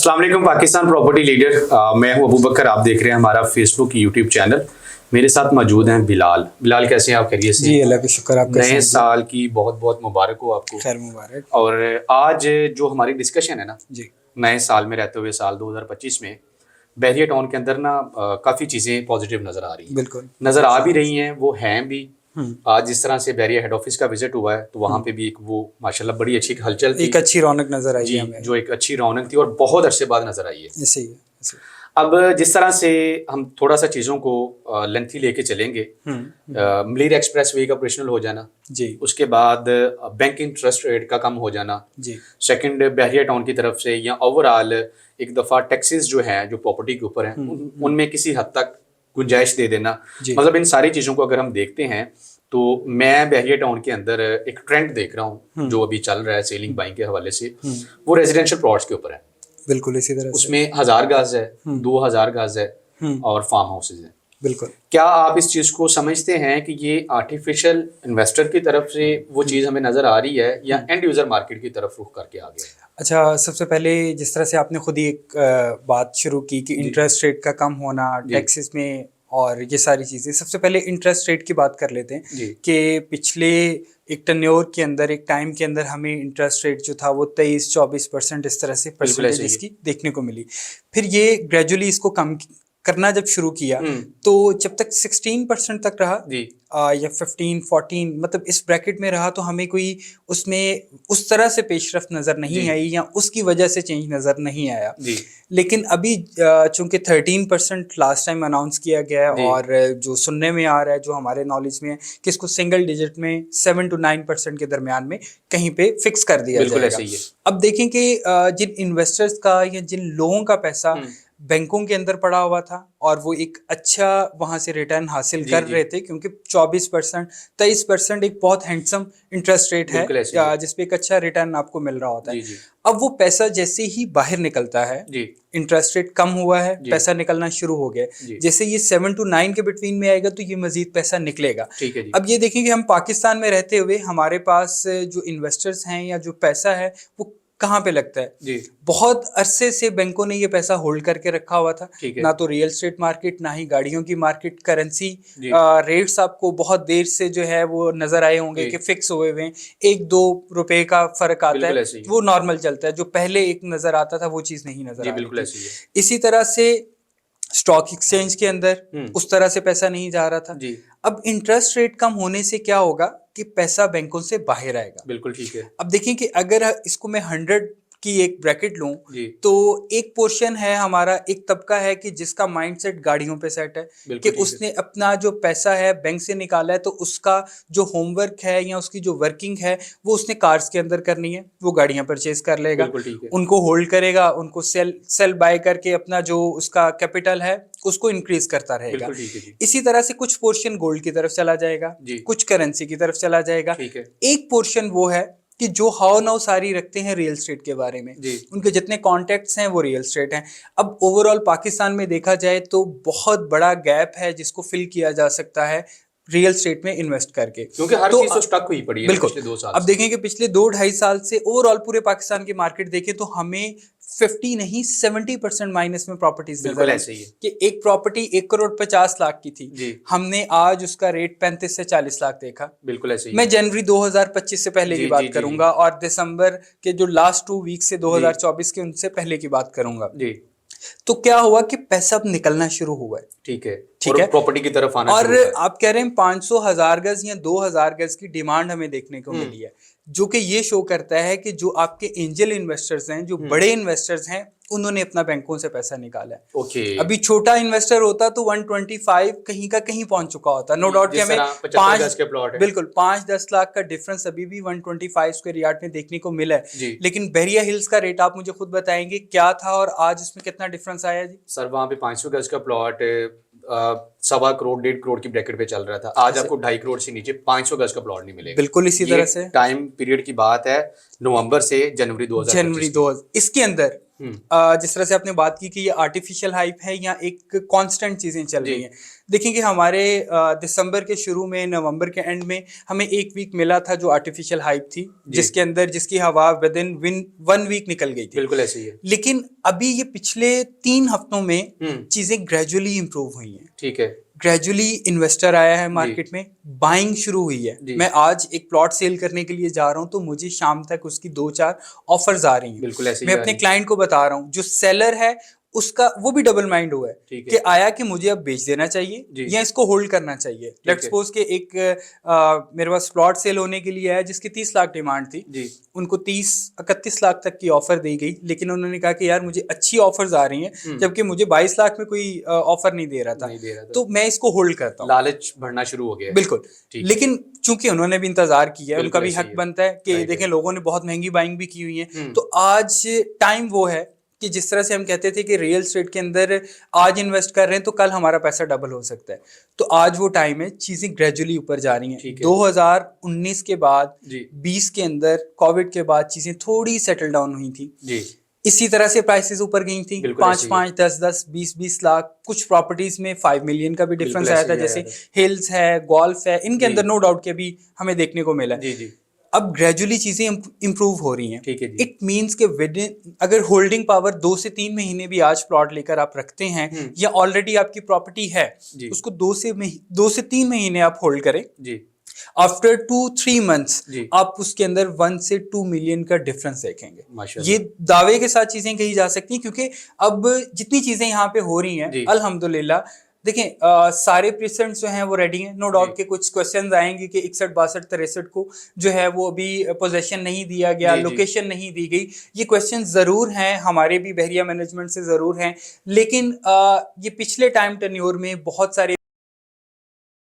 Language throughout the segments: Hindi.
अस्सलाम वालेकुम पाकिस्तान प्रॉपर्टी लीडर। मैं हूं अबू बकर। आप देख रहे हैं हमारा फेसबुक यूट्यूब चैनल। मेरे साथ मौजूद हैं बिलाल। बिलाल कैसे हैं आप? खैरियत से? जी अल्लाह का शुक्र। आप नए साल की बहुत बहुत मुबारक हो आपको। खैर मुबारक। और आज जो हमारी डिस्कशन है ना, जी नए साल में रहते हुए साल 2025 में बहरिया टाउन के अंदर ना काफ़ी चीज़ें पॉजिटिव नज़र आ रही हैं, बिल्कुल नज़र आ भी रही हैं, वो हैं भी। हम्म, आज जिस तरह से बहरिया हेड ऑफिस का विजिट हुआ है तो वहाँ पे भी एक वो माशाल्लाह बड़ी अच्छी हलचल थी एक अच्छी रौनक नजर आई जी, है हमें। जो एक अच्छी रौनक थी और बहुत अरसे बाद नज़र आई है। ऐसे ही है, ऐसे ही। अब जिस तरह से हम थोड़ा सा चीज़ों को लेंथी लेके चलेंगे, मलीर एक्सप्रेस वे का ऑपरेशनल हो जाना, जी उसके बाद बैंक इंटरेस्ट रेट का कम हो जाना, जी सेकंड बहरिया टाउन की तरफ से या ओवरऑल एक दफ़ा टैक्सेस जो हैं जो प्रॉपर्टी के ऊपर हैं उनमें किसी हद तक गुंजाइश दे देना। जी मतलब इन सारी चीज़ों को अगर हम देखते हैं तो मैं बहरिया टाउन के अंदर एक ट्रेंड देख रहा हूँ जो अभी चल रहा है सेलिंग बाइंग के हवाले से, वो रेजिडेंशियल प्लॉट्स के ऊपर है। बिल्कुल इसी तरह से। उसमें 1000 गज है, 2000 गज है और फार्म हाउसेज हैं। बिल्कुल। क्या आप इस चीज़ को समझते हैं कि ये आर्टिफिशियल इन्वेस्टर की तरफ से वो चीज़ हमें नज़र आ रही है या एंड यूज़र मार्केट की तरफ रुख करके आ गया? अच्छा, सबसे पहले जिस तरह से आपने खुद ही एक बात शुरू की कि इंटरेस्ट रेट का कम होना, टैक्सेस में और ये सारी चीज़ें, सबसे पहले इंटरेस्ट रेट की बात कर लेते हैं कि पिछले एक टन्योर के अंदर, एक टाइम के अंदर हमें इंटरेस्ट रेट जो था वो 23-24% इस तरह से परसेंटेज इसकी देखने को मिली। फिर ये ग्रेजुअली इसको कम करना जब शुरू किया तो जब तक 16% तक रहा या 15-14 मतलब इस ब्रैकेट में रहा तो हमें कोई उसमें उस तरह से पेशरफ्त नज़र नहीं आई या उसकी वजह से चेंज नज़र नहीं आया। लेकिन अभी चूंकि 13% लास्ट टाइम अनाउंस किया गया है और जो सुनने में आ रहा है, जो हमारे नॉलेज में है कि इसको सिंगल डिजिट में 7 to 9% के दरमियान में कहीं पे फिक्स कर दिया जाएगा। अब देखें कि जिन इन्वेस्टर्स का या जिन लोगों का पैसा बैंकों के अंदर पड़ा हुआ था और वो एक अच्छा वहां से रिटर्न हासिल कर रहे थे, क्योंकि 24% 23% एक बहुत हैंडसम इंटरेस्ट रेट है जिसपे एक अच्छा रिटर्न आपको मिल रहा होता है। अब वो पैसा जैसे ही बाहर निकलता है, इंटरेस्ट रेट कम हुआ है, पैसा निकलना शुरू हो गया, जैसे ये 7 to 9 के बिटवीन में आएगा तो ये मजीद पैसा निकलेगा। अब ये देखें कि हम पाकिस्तान में रहते हुए हमारे पास जो इन्वेस्टर्स हैं या जो पैसा है वो कहाँ पे लगता है? बहुत अरसे से बैंकों ने ये पैसा होल्ड करके रखा हुआ था। ना तो रियल एस्टेट मार्केट, ना ही गाड़ियों की मार्केट, करेंसी रेट्स आपको बहुत देर से जो है वो नजर आए होंगे कि फिक्स हुए हुए हैं, 1-2 रुपए का फर्क आता है, वो नॉर्मल चलता है। जो पहले एक नजर आता था वो चीज नहीं नजर आ रही थी। इसी तरह से स्टॉक एक्सचेंज के अंदर उस तरह से पैसा नहीं जा रहा था। अब इंटरेस्ट रेट कम होने से क्या होगा कि पैसा बैंकों से बाहर आएगा। बिल्कुल ठीक है। अब देखिए कि अगर इसको मैं 100 की एक ब्रैकेट लूं तो एक पोर्शन है हमारा, एक तबका है कि जिसका माइंडसेट गाड़ियों पे सेट है कि उसने अपना जो पैसा है बैंक से निकाला है तो उसका जो होमवर्क है या उसकी जो वर्किंग है वो उसने कार्स के अंदर करनी है, वो गाड़ियां परचेज कर लेगा, उनको होल्ड करेगा, उनको सेल बाय करके अपना जो उसका कैपिटल है उसको इंक्रीज करता रहेगा। इसी तरह से कुछ पोर्शन गोल्ड की तरफ चला जाएगा, कुछ करेंसी की तरफ चला जाएगा। एक पोर्शन वो है कि जो हाव नाउ सारी रखते हैं रियल एस्टेट के बारे में, उनके जितने कॉन्टैक्ट्स हैं वो रियल एस्टेट हैं। अब ओवरऑल पाकिस्तान में देखा जाए तो बहुत बड़ा गैप है जिसको फिल किया जा सकता है रियल एस्टेट में इन्वेस्ट करके, क्योंकि हर चीज तो स्टक हुई पड़ी है पिछले 2 साल। अब देखें कि पिछले 2-2.5 साल से ओवरऑल पूरे पाकिस्तान की मार्केट देखें तो हमें 50 नहीं 70% माइनस में प्रॉपर्टीज नजर आई कि एक प्रॉपर्टी 1,50,00,000 की थी, हमने आज उसका रेट 35 से 40 लाख देखा। बिल्कुल ऐसे ही। मैं जनवरी 2025 से पहले की बात करूंगा और दिसंबर के जो लास्ट 2 वीक से 2024 के उनसे पहले की बात करूंगा। तो क्या हुआ कि पैसा अब निकलना शुरू हुआ है। ठीक है, प्रॉपर्टी की तरफ आना और आप कह रहे हैं 500,000 गज या 2,000 गज की डिमांड हमें देखने को मिली है, जो कि ये शो करता है कि जो आपके एंजल इन्वेस्टर्स हैं, जो बड़े इन्वेस्टर्स हैं, उन्होंने अपना बैंकों से पैसा निकाला है। अभी छोटा इन्वेस्टर होता तो 125 कहीं का कहीं पहुंच चुका होता, नो डाउट कि हमें 5-10 लाख का डिफरेंस अभी भी 125 स्क्वायर यार्ड में देखने को मिला है। लेकिन बहरिया हिल्स का रेट आप मुझे खुद बताएंगे क्या था और आज उसमें कितना डिफरेंस आया जी? सर वहाँ पे 500 गज का प्लॉट 1.25 करोड़ 1.5 करोड़ की ब्रैकेट पे चल रहा था। आज आपको 2.5 करोड़ से नीचे 500 गज का प्लॉट नहीं मिलेगा। बिल्कुल इसी तरह से टाइम पीरियड की बात है नवंबर से जनवरी 2025 जनवरी 2000 इसके अंदर जिस तरह से आपने बात की कि ये आर्टिफिशियल हाइप है या एक कांस्टेंट चीजें चल रही हैं। देखेंगे हमारे दिसंबर के शुरू में, नवंबर के एंड में हमें एक वीक मिला था जो आर्टिफिशियल हाइप थी, जिसके अंदर जिसकी हवा विद इन 1 वीक निकल गई थी। बिल्कुल ऐसे ही है। लेकिन अभी ये पिछले 3 हफ्तों में चीजें ग्रेजुअली इंप्रूव हुई हैं। ठीक है। ग्रेजुअली इन्वेस्टर आया है मार्केट में, बाइंग शुरू हुई है। मैं आज एक प्लॉट सेल करने के लिए जा रहा हूं तो मुझे शाम तक उसकी 2-4 ऑफर्स आ रही हैं। बिल्कुल ऐसे ही मैं अपने क्लाइंट को बता रहा हूं, जो सेलर है उसका वो भी डबल माइंड हुआ है कि आया कि मुझे अब बेच देना चाहिए या इसको होल्ड करना चाहिए। लेट्स सपोज के एक मेरे पास प्लॉट सेल होने के लिए आया जिसकी 30 लाख डिमांड थी, उनको 30-31 लाख तक की ऑफर दी गई, लेकिन उन्होंने कहा कि यार मुझे अच्छी ऑफर्स आ रही हैं, जबकि मुझे 22 लाख में कोई ऑफर नहीं दे रहा था, तो मैं इसको होल्ड करता हूँ। लालच बढ़ना शुरू हो गया। बिल्कुल। लेकिन चूंकि उन्होंने भी इंतजार किया है, उनका भी हक बनता है कि देखें लोगों ने बहुत महंगी बाइंग भी की हुई है, तो आज टाइम वो है कि जिस तरह से हम कहते थे कि रियल एस्टेट के अंदर आज इन्वेस्ट कर रहे हैं तो कल हमारा पैसा डबल हो सकता है, तो आज वो टाइम है, चीजें ग्रेजुअली ऊपर जा रही हैं। 2019 के बाद 20 के अंदर कोविड के बाद चीजें थोड़ी सेटल डाउन हुई थी जी। इसी तरह से प्राइसेस ऊपर गई थी, 5-5, 10-10, 20-20 लाख, कुछ प्रॉपर्टीज में 5 मिलियन का भी डिफरेंस आया था, जैसे हिल्स है, गोल्फ है, इनके अंदर नो डाउट के भी हमें देखने को मिला। अब ग्रेजुअली चीजें इंप्रूव हो रही हैं। इट मींस के विद इन अगर होल्डिंग पावर 2 से 3 महीने भी आज प्लॉट लेकर आप रखते हैं या ऑलरेडी आपकी प्रॉपर्टी है, उसको 2 से 3 महीने आप होल्ड करें, आफ्टर 2-3 मंथ्स आप उसके अंदर 1 से 2 मिलियन का डिफरेंस देखेंगे। ये दावे के साथ चीजें कही जा सकती हैं, क्योंकि अब जितनी चीजें यहाँ पे हो रही हैं अल्हम्दुलिल्लाह, देखें सारे प्रीसेंट्स जो हैं वो रेडी हैं। नो डाउट के कुछ क्वेश्चंस आएंगे कि 61, 62, 63 को जो है वो अभी पोजेशन नहीं दिया गया, लोकेशन नहीं दी गई, ये क्वेश्चन जरूर हैं, हमारे भी बहरिया मैनेजमेंट से जरूर हैं, लेकिन ये पिछले टाइम टेन्योर में बहुत सारे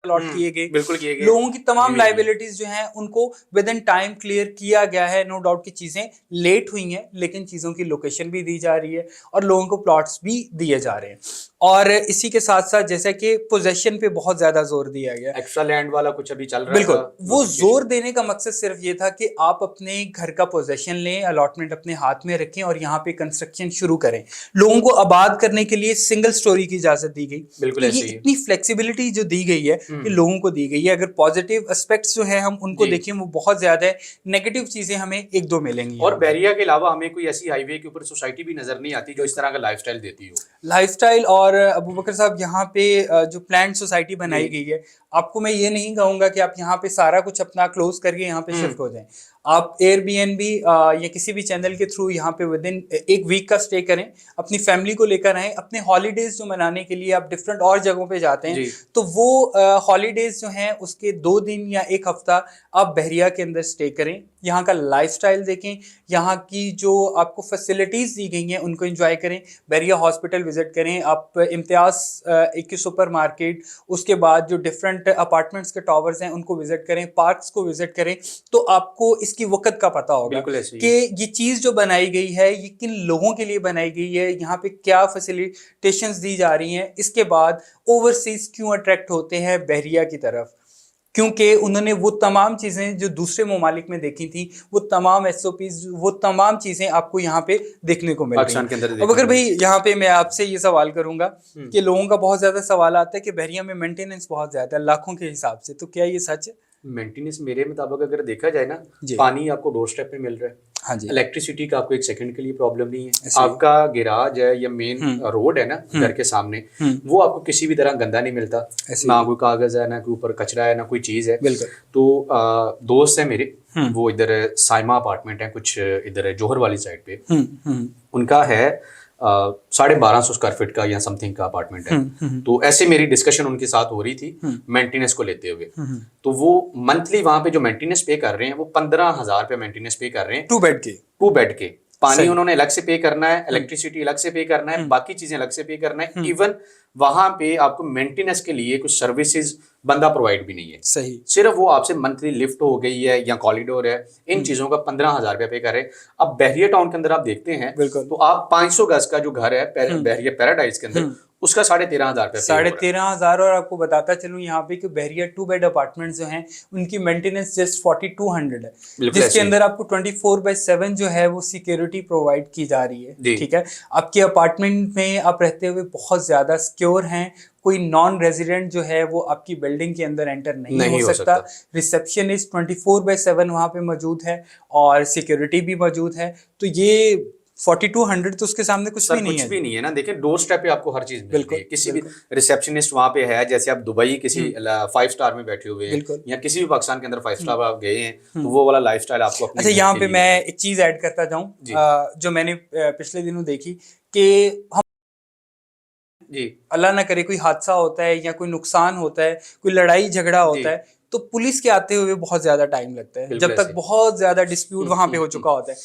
अलॉट किए गए, बिल्कुल किए गए, लोगों की तमाम लाइबिलिटीज जो हैं उनको विद इन टाइम क्लियर किया गया है। नो डाउट की चीजें लेट हुई हैं, लेकिन चीजों की लोकेशन भी दी जा रही है और लोगों को प्लॉट्स भी दिए जा रहे हैं। और इसी के साथ साथ जैसा कि पोजेशन पे बहुत ज्यादा जोर दिया गया, एक्स्ट्रा लैंड वाला कुछ अभी चल रहा है। बिल्कुल, वो जोर देने का मकसद सिर्फ ये था कि आप अपने घर का पोजेशन लें, अलॉटमेंट अपने हाथ में रखें और यहाँ पे कंस्ट्रक्शन शुरू करें। लोगों को आबाद करने के लिए सिंगल स्टोरी की इजाजत दी गई। बिल्कुल, ये इतनी फ्लेक्सिबिलिटी जो दी गई है कि लोगों को दी गई है। अगर पॉजिटिव एस्पेक्ट्स जो है हम उनको देखें वो बहुत ज्यादा है, नेगेटिव चीजें हमें 1-2 मिलेंगी। और बहरिया के अलावा हमें कोई ऐसी हाईवे के ऊपर सोसाइटी भी नजर नहीं आती जो इस तरह का लाइफस्टाइल देती हो। लाइफस्टाइल और अबू बकर साहब यहाँ पे जो प्लान्ड सोसाइटी बनाई गई है, आपको मैं ये नहीं कहूँगा कि आप यहाँ पे सारा कुछ अपना क्लोज करके यहाँ पे शिफ्ट हो जाएं। आप एयरबीएनबी या किसी भी चैनल के थ्रू यहाँ पे विद इन 1 वीक का स्टे करें, अपनी फैमिली को लेकर आएं। अपने हॉलीडेज जो मनाने के लिए आप डिफरेंट और जगहों पे जाते हैं, तो वो हॉलीडेज जो हैं उसके 2 दिन या 1 हफ्ता आप बहरिया के अंदर स्टे करें, यहाँ का लाइफस्टाइल देखें, यहाँ की जो आपको फैसिलिटीज दी गई हैं उनको एंजॉय करें। बहरिया हॉस्पिटल विजिट करें, आप इम्तियाज एक सुपर मार्केट, उसके बाद जो डिफरेंट अपार्टमेंट्स के टावर्स हैं उनको विजिट करें, पार्क्स को विजिट करें, तो आपको इसकी वक्त का पता होगा कि ये चीज जो बनाई गई है ये किन लोगों के लिए बनाई गई है, यहाँ पे क्या फैसिलिटेशंस दी जा रही हैं। इसके बाद ओवरसीज क्यों अट्रैक्ट होते हैं बहरिया की तरफ, क्योंकि उन्होंने वो तमाम चीज़ें जो दूसरे ममालिक में देखी थी, वो तमाम SOPs, वो तमाम चीज़ें आपको यहाँ पे देखने को मिल रही हैं। अब अगर भाई यहाँ पे मैं आपसे ये सवाल करूंगा कि लोगों का बहुत ज़्यादा सवाल आता है कि बहरिया में मेंटेनेंस बहुत ज़्यादा है लाखों के हिसाब से, तो क्या ये सच है? मेंटेनेंस मेरे मुताबिक अगर देखा जाए ना, पानी आपको डोर स्टेप पे मिल रहा है। हाँ जी। इलेक्ट्रिसिटी का आपको 1 सेकंड के लिए प्रॉब्लम नहीं है। आपका गैराज है या मेन रोड है ना घर के सामने, वो आपको किसी भी तरह गंदा नहीं मिलता, ना कोई कागज है, ना कोई ऊपर कचरा है, ना कोई चीज है। तो दोस्त है मेरे, वो इधर साइमा अपार्टमेंट है, कुछ इधर जोहर वाली साइड पे, उनका है 1250 स्क्वायर फीट का या समथिंग का अपार्टमेंट है। तो ऐसे मेरी डिस्कशन उनके साथ हो रही थी मेंटेनेंस को लेते हुए, तो वो मंथली वहां पे जो मेंटेनेंस पे कर रहे हैं वो 15,000 रुपये मेंटेनेंस पे कर रहे हैं 2 बेड के। पानी उन्होंने अलग से पे करना है, इलेक्ट्रिसिटी अलग से पे करना है, बाकी चीजें अलग से पे करना है। इवन वहां पे आपको मेंटेनेंस के लिए कुछ सर्विसेज बंदा प्रोवाइड भी नहीं है। सही, सिर्फ वो आपसे मंथली लिफ्ट हो गई है या कॉरिडोर है, इन चीजों का 15,000 रुपये पे कर रहे हैं। अब बहरिया टाउन के अंदर आप देखते हैं तो आप 500 गज का जो घर है बहरिया पैराडाइज के अंदर, उसका 13,500 पे 13,500। और आपको बताता चलूँ यहाँ पे कि बहरिया 2 बेड अपार्टमेंट जो हैं उनकी मेंटेनेंस जस्ट 4200 है, जिसके अंदर आपको 24/7 जो है वो सिक्योरिटी प्रोवाइड की जा रही है। ठीक है, आपके अपार्टमेंट में आप रहते हुए बहुत ज्यादा सिक्योर हैं, कोई नॉन रेजिडेंट जो है वो आपकी बिल्डिंग के अंदर एंटर नहीं हो सकता। रिसेप्शनिस्ट 24/7 वहाँ पे मौजूद है और सिक्योरिटी भी मौजूद है। तो ये 4200 तो उसके सामने कुछ भी नहीं है। कुछ भी नहीं है ना। देखिए डोर स्टेप पे आपको हर चीज मिलती है। किसी भी रिसेप्शनिस्ट वहाँ पे है, जैसे आप दुबई किसी 5 स्टार में बैठे हुए हैं या किसी भी पाकिस्तान के अंदर 5 स्टार आप गए हैं, तो वो वाला लाइफस्टाइल आपको अपने। अच्छा, यहाँ पे मैं एक चीज ऐड करता जाऊँ जो मैंने पिछले दिनों देखी कि हम जी अल्लाह ना करे कोई हादसा होता है या कोई नुकसान होता है, कोई लड़ाई झगड़ा होता है, तो पुलिस के आते हुए बहुत ज्यादा टाइम लगता है, जब तक बहुत ज्यादा डिस्प्यूट वहां पे हो चुका होता है।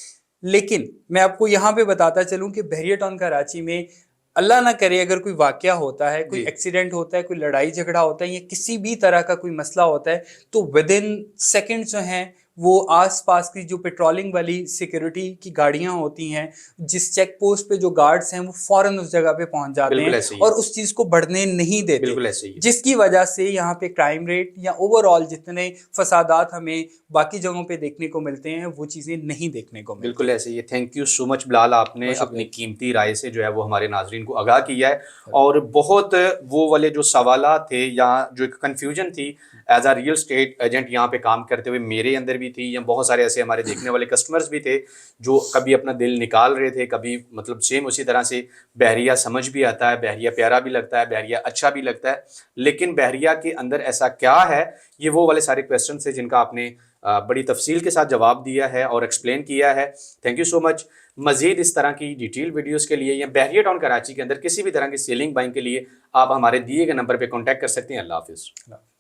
लेकिन मैं आपको यहाँ पे बताता चलूं कि बहरिया टाउन कराची में अल्लाह ना करे अगर कोई वाकया होता है, कोई एक्सीडेंट होता है, कोई लड़ाई झगड़ा होता है या किसी भी तरह का कोई मसला होता है, तो विद इन सेकेंड जो है वो आसपास की जो पेट्रोलिंग वाली सिक्योरिटी की गाड़ियां होती हैं, जिस चेक पोस्ट पे जो गार्ड्स हैं, वो फौरन उस जगह पे पहुंच जाते हैं और उस चीज को बढ़ने नहीं देते, जिसकी वजह से यहाँ पे क्राइम रेट या ओवरऑल जितने फसादात हमें बाकी जगहों पे देखने को मिलते हैं वो चीजें नहीं देखने को मिलती। बिल्कुल ऐसे ही है। Thank you so much Bilal, आपने अपनी कीमती राय से जो है वो हमारे नाजरीन को आगाह किया है और बहुत वो वाले जो सवालात थे या जो एक कन्फ्यूजन थी as a real estate agent यहाँ पे काम करते हुए मेरे अंदर भी थी, या बहुत सारे ऐसे हमारे देखने वाले कस्टमर्स भी थे जो कभी अपना दिल निकाल रहे थे, कभी मतलब सेम उसी तरह से बहरिया समझ भी आता है, बहरिया प्यारा भी लगता है, बहरिया अच्छा भी लगता है, लेकिन बहरिया के अंदर ऐसा क्या है, ये वो वाले सारे क्वेश्चन थे जिनका आपने बड़ी तफसील के साथ जवाब दिया है और एक्सप्लेन किया है। Thank you so much. मजीद इस तरह की डिटेल वीडियोस के लिए या बहरिया टाउन कराची के अंदर किसी भी तरह की सेलिंग बाइंग के लिए आप हमारे दिए गए नंबर पे कांटेक्ट कर सकते हैं। अल्लाह हाफिज़।